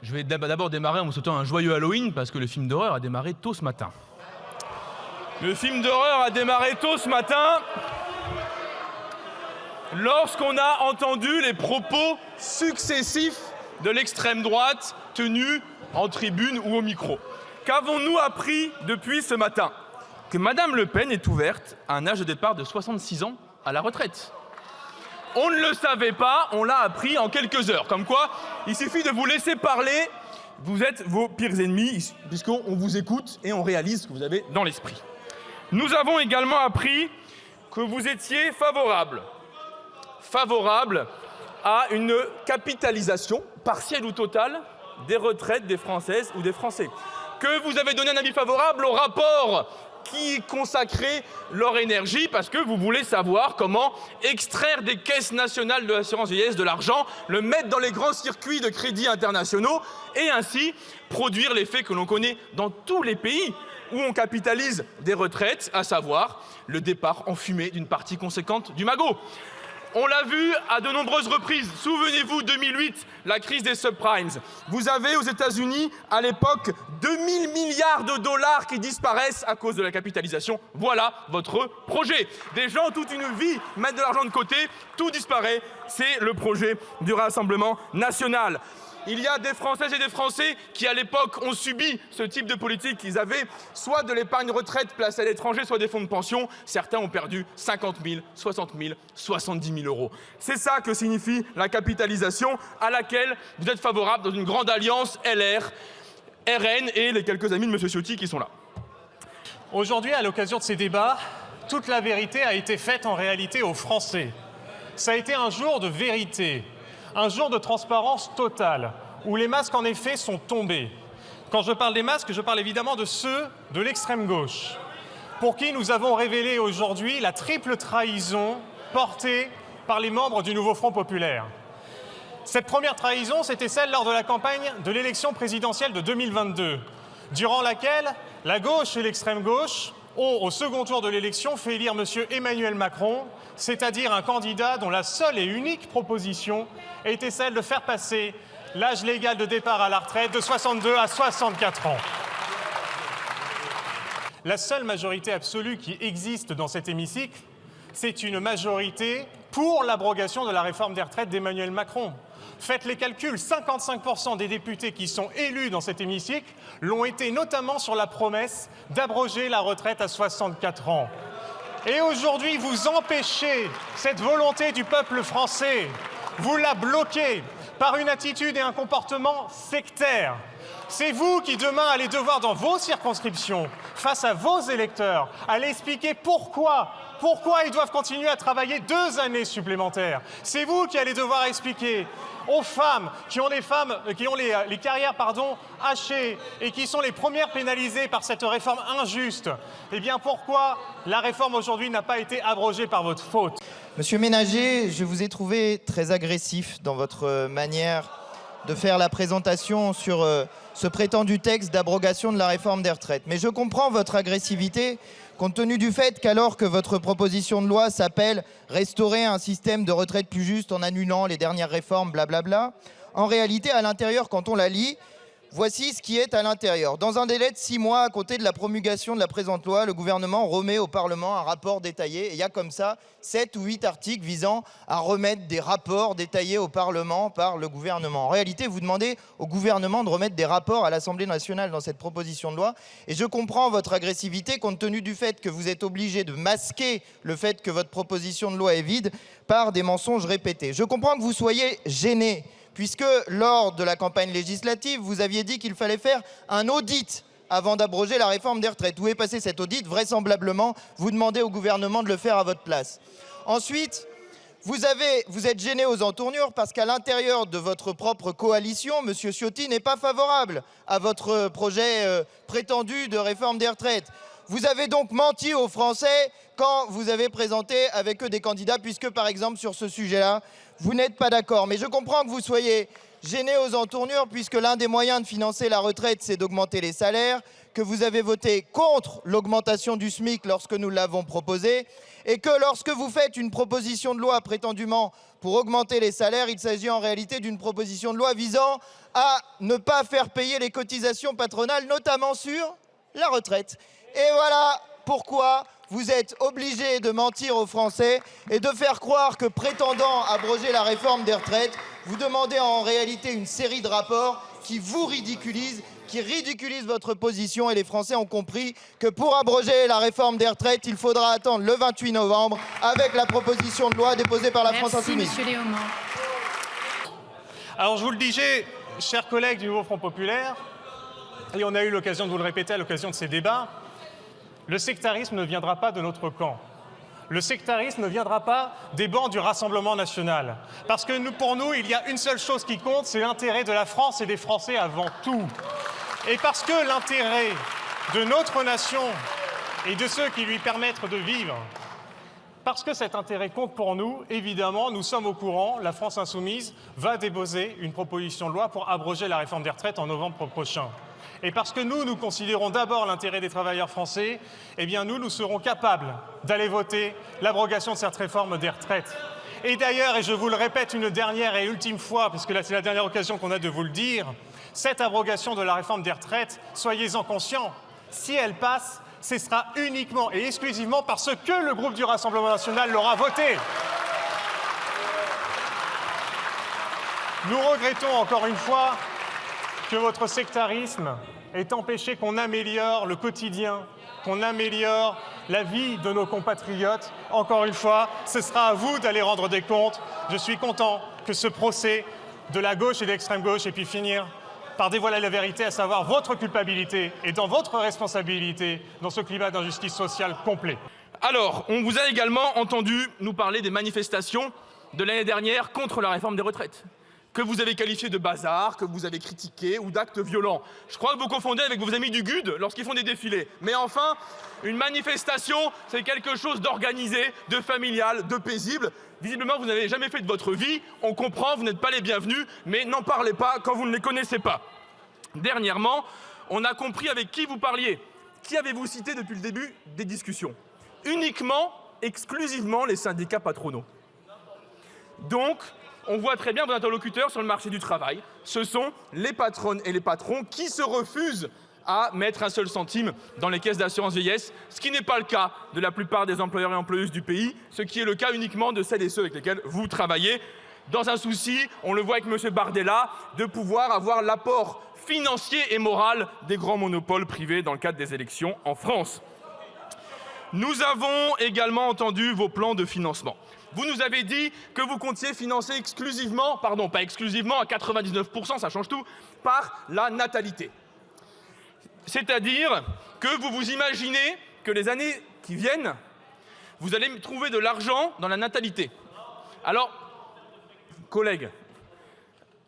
Je vais d'abord démarrer en vous souhaitant un joyeux Halloween, parce que le film d'horreur a démarré tôt ce matin. Le film d'horreur a démarré tôt ce matin lorsqu'on a entendu les propos successifs de l'extrême droite tenus en tribune ou au micro. Qu'avons-nous appris depuis ce matin? Que Madame Le Pen est ouverte à un âge de départ de 66 ans à la retraite. On ne le savait pas, on l'a appris en quelques heures. Comme quoi, il suffit de vous laisser parler, vous êtes vos pires ennemis, puisqu'on vous écoute et on réalise ce que vous avez dans l'esprit. Nous avons également appris que vous étiez favorable à une capitalisation, partielle ou totale, des retraites des Françaises ou des Français. Que vous avez donné un avis favorable au rapport qui consacrait leur énergie parce que vous voulez savoir comment extraire des caisses nationales de l'assurance vieillesse de l'argent, le mettre dans les grands circuits de crédits internationaux et ainsi produire l'effet que l'on connaît dans tous les pays où on capitalise des retraites, à savoir le départ en fumée d'une partie conséquente du magot. On l'a vu à de nombreuses reprises. Souvenez-vous, 2008, la crise des subprimes. Vous avez aux États-Unis, à l'époque, 2000 milliards de dollars qui disparaissent à cause de la capitalisation. Voilà votre projet. Des gens, toute une vie, mettent de l'argent de côté, tout disparaît. C'est le projet du Rassemblement national. Il y a des Françaises et des Français qui, à l'époque, ont subi ce type de politique. Ils avaient soit de l'épargne retraite placée à l'étranger, soit des fonds de pension. Certains ont perdu 50 000, 60 000, 70 000 euros. C'est ça que signifie la capitalisation à laquelle vous êtes favorable dans une grande alliance LR, RN et les quelques amis de M. Ciotti qui sont là. Aujourd'hui, à l'occasion de ces débats, toute la vérité a été faite en réalité aux Français. Ça a été un jour de vérité. Un jour de transparence totale, où les masques, en effet, sont tombés. Quand je parle des masques, je parle évidemment de ceux de l'extrême gauche, pour qui nous avons révélé aujourd'hui la triple trahison portée par les membres du nouveau Front populaire. Cette première trahison, c'était celle lors de la campagne de l'élection présidentielle de 2022, durant laquelle la gauche et l'extrême gauche ont, au second tour de l'élection, fait élire M. Emmanuel Macron, c'est-à-dire un candidat dont la seule et unique proposition était celle de faire passer l'âge légal de départ à la retraite de 62 à 64 ans. La seule majorité absolue qui existe dans cet hémicycle, c'est une majorité pour l'abrogation de la réforme des retraites d'Emmanuel Macron. Faites les calculs, 55% des députés qui sont élus dans cet hémicycle l'ont été notamment sur la promesse d'abroger la retraite à 64 ans. Et aujourd'hui, vous empêchez cette volonté du peuple français. Vous la bloquez par une attitude et un comportement sectaire. C'est vous qui, demain, allez devoir, dans vos circonscriptions, face à vos électeurs, aller expliquer pourquoi ils doivent continuer à travailler 2 années supplémentaires. C'est vous qui allez devoir expliquer aux femmes qui ont les carrières hachées et qui sont les premières pénalisées par cette réforme injuste, eh bien pourquoi la réforme aujourd'hui n'a pas été abrogée par votre faute. Monsieur Ménager, je vous ai trouvé très agressif dans votre manière de faire la présentation sur ce prétendu texte d'abrogation de la réforme des retraites. Mais je comprends votre agressivité compte tenu du fait qu'alors que votre proposition de loi s'appelle « Restaurer un système de retraite plus juste en annulant les dernières réformes, blablabla », en réalité, à l'intérieur, quand on la lit, voici ce qui est à l'intérieur. Dans un délai de 6 mois à compter de la promulgation de la présente loi, le gouvernement remet au Parlement un rapport détaillé. Et il y a comme ça 7 ou 8 articles visant à remettre des rapports détaillés au Parlement par le gouvernement. En réalité, vous demandez au gouvernement de remettre des rapports à l'Assemblée nationale dans cette proposition de loi. Et je comprends votre agressivité compte tenu du fait que vous êtes obligé de masquer le fait que votre proposition de loi est vide par des mensonges répétés. Je comprends que vous soyez gêné, puisque lors de la campagne législative, vous aviez dit qu'il fallait faire un audit avant d'abroger la réforme des retraites. Où est passé cet audit? Vraisemblablement, vous demandez au gouvernement de le faire à votre place. Ensuite, vous êtes gêné aux entournures parce qu'à l'intérieur de votre propre coalition, M. Ciotti n'est pas favorable à votre projet prétendu de réforme des retraites. Vous avez donc menti aux Français quand vous avez présenté avec eux des candidats, puisque par exemple sur ce sujet-là, vous n'êtes pas d'accord. Mais je comprends que vous soyez gêné aux entournures, puisque l'un des moyens de financer la retraite, c'est d'augmenter les salaires, que vous avez voté contre l'augmentation du SMIC lorsque nous l'avons proposé, et que lorsque vous faites une proposition de loi prétendument pour augmenter les salaires. Il s'agit en réalité d'une proposition de loi visant à ne pas faire payer les cotisations patronales, notamment sur la retraite. Et voilà pourquoi vous êtes obligés de mentir aux Français et de faire croire que, prétendant abroger la réforme des retraites, vous demandez en réalité une série de rapports qui vous ridiculisent, qui ridiculisent votre position. Et les Français ont compris que pour abroger la réforme des retraites, il faudra attendre le 28 novembre avec la proposition de loi déposée par la France Insoumise. Monsieur Léaumont. Alors je vous le disais, chers collègues du Nouveau Front Populaire, et on a eu l'occasion de vous le répéter à l'occasion de ces débats, le sectarisme ne viendra pas de notre camp. Le sectarisme ne viendra pas des bancs du Rassemblement national. Parce que pour nous, il y a une seule chose qui compte, c'est l'intérêt de la France et des Français avant tout. Et parce que l'intérêt de notre nation et de ceux qui lui permettent de vivre, parce que cet intérêt compte pour nous, évidemment, nous sommes au courant, la France Insoumise va déposer une proposition de loi pour abroger la réforme des retraites en novembre prochain. Et parce que nous considérons d'abord l'intérêt des travailleurs français, eh bien nous serons capables d'aller voter l'abrogation de cette réforme des retraites. Et d'ailleurs, et je vous le répète une dernière et ultime fois, puisque là c'est la dernière occasion qu'on a de vous le dire, cette abrogation de la réforme des retraites, soyez-en conscients, si elle passe, ce sera uniquement et exclusivement parce que le groupe du Rassemblement national l'aura voté. Nous regrettons encore une fois que votre sectarisme ait empêché qu'on améliore le quotidien, qu'on améliore la vie de nos compatriotes. Encore une fois, ce sera à vous d'aller rendre des comptes. Je suis content que ce procès de la gauche et de l'extrême gauche ait pu finir par dévoiler la vérité, à savoir votre culpabilité et dans votre responsabilité dans ce climat d'injustice sociale complet. Alors, on vous a également entendu nous parler des manifestations de l'année dernière contre la réforme des retraites, que vous avez qualifié de bazar, que vous avez critiqué ou d'actes violents. Je crois que vous confondez avec vos amis du GUD lorsqu'ils font des défilés. Mais enfin, une manifestation, c'est quelque chose d'organisé, de familial, de paisible. Visiblement, vous n'avez jamais fait de votre vie. On comprend, vous n'êtes pas les bienvenus, mais n'en parlez pas quand vous ne les connaissez pas. Dernièrement, on a compris avec qui vous parliez. Qui avez-vous cité depuis le début des discussions? Uniquement, exclusivement les syndicats patronaux. Donc, on voit très bien vos interlocuteurs sur le marché du travail. Ce sont les patronnes et les patrons qui se refusent à mettre un seul centime dans les caisses d'assurance vieillesse, ce qui n'est pas le cas de la plupart des employeurs et employeuses du pays, ce qui est le cas uniquement de celles et ceux avec lesquels vous travaillez, dans un souci, on le voit avec M. Bardella, de pouvoir avoir l'apport financier et moral des grands monopoles privés dans le cadre des élections en France. Nous avons également entendu vos plans de financement. Vous nous avez dit que vous comptiez financer exclusivement, pardon, pas exclusivement, à 99%, ça change tout, par la natalité. C'est-à-dire que vous vous imaginez que les années qui viennent, vous allez trouver de l'argent dans la natalité. Alors, collègues,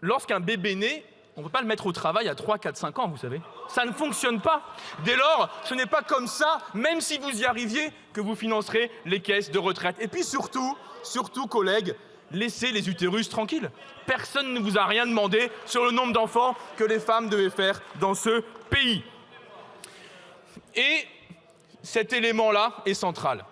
lorsqu'un bébé naît, on ne peut pas le mettre au travail à 3, 4, 5 ans, vous savez. Ça ne fonctionne pas. Dès lors, ce n'est pas comme ça, même si vous y arriviez, que vous financerez les caisses de retraite. Et puis surtout, collègues, laissez les utérus tranquilles. Personne ne vous a rien demandé sur le nombre d'enfants que les femmes devaient faire dans ce pays. Et cet élément-là est central.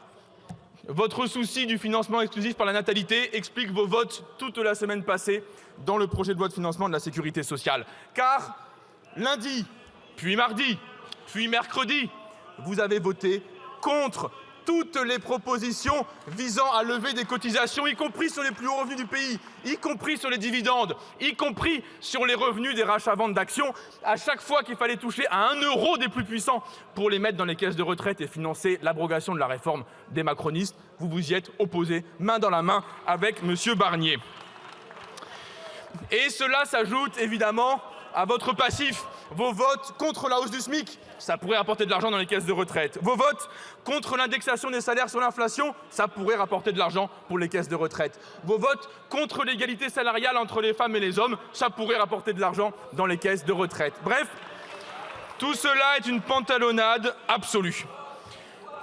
Votre souci du financement exclusif par la natalité explique vos votes toute la semaine passée dans le projet de loi de financement de la sécurité sociale. Car lundi, puis mardi, puis mercredi, vous avez voté contre toutes les propositions visant à lever des cotisations, y compris sur les plus hauts revenus du pays, y compris sur les dividendes, y compris sur les revenus des rachats-ventes d'actions. À chaque fois qu'il fallait toucher à 1 euro des plus puissants pour les mettre dans les caisses de retraite et financer l'abrogation de la réforme des macronistes, vous vous y êtes opposé main dans la main avec M. Barnier. Et cela s'ajoute évidemment à votre passif, vos votes contre la hausse du SMIC, ça pourrait rapporter de l'argent dans les caisses de retraite. Vos votes contre l'indexation des salaires sur l'inflation, ça pourrait rapporter de l'argent pour les caisses de retraite. Vos votes contre l'égalité salariale entre les femmes et les hommes, ça pourrait rapporter de l'argent dans les caisses de retraite. Bref, tout cela est une pantalonnade absolue.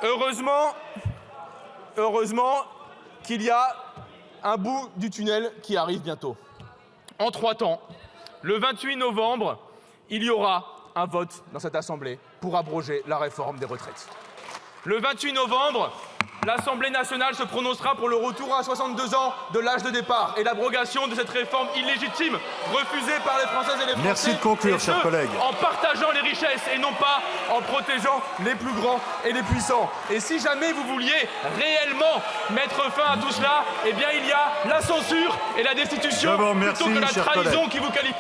Heureusement qu'il y a un bout du tunnel qui arrive bientôt. En 3 temps, le 28 novembre, il y aura un vote dans cette Assemblée pour abroger la réforme des retraites. Le 28 novembre, l'Assemblée nationale se prononcera pour le retour à 62 ans de l'âge de départ et l'abrogation de cette réforme illégitime, refusée par les Françaises et les Français. Merci de conclure, chers collègues. En partageant les richesses et non pas en protégeant les plus grands et les puissants. Et si jamais vous vouliez réellement mettre fin à tout cela, eh bien il y a la censure et la destitution Je vous remercie, plutôt que la chers trahison collègues. qui vous qualifie.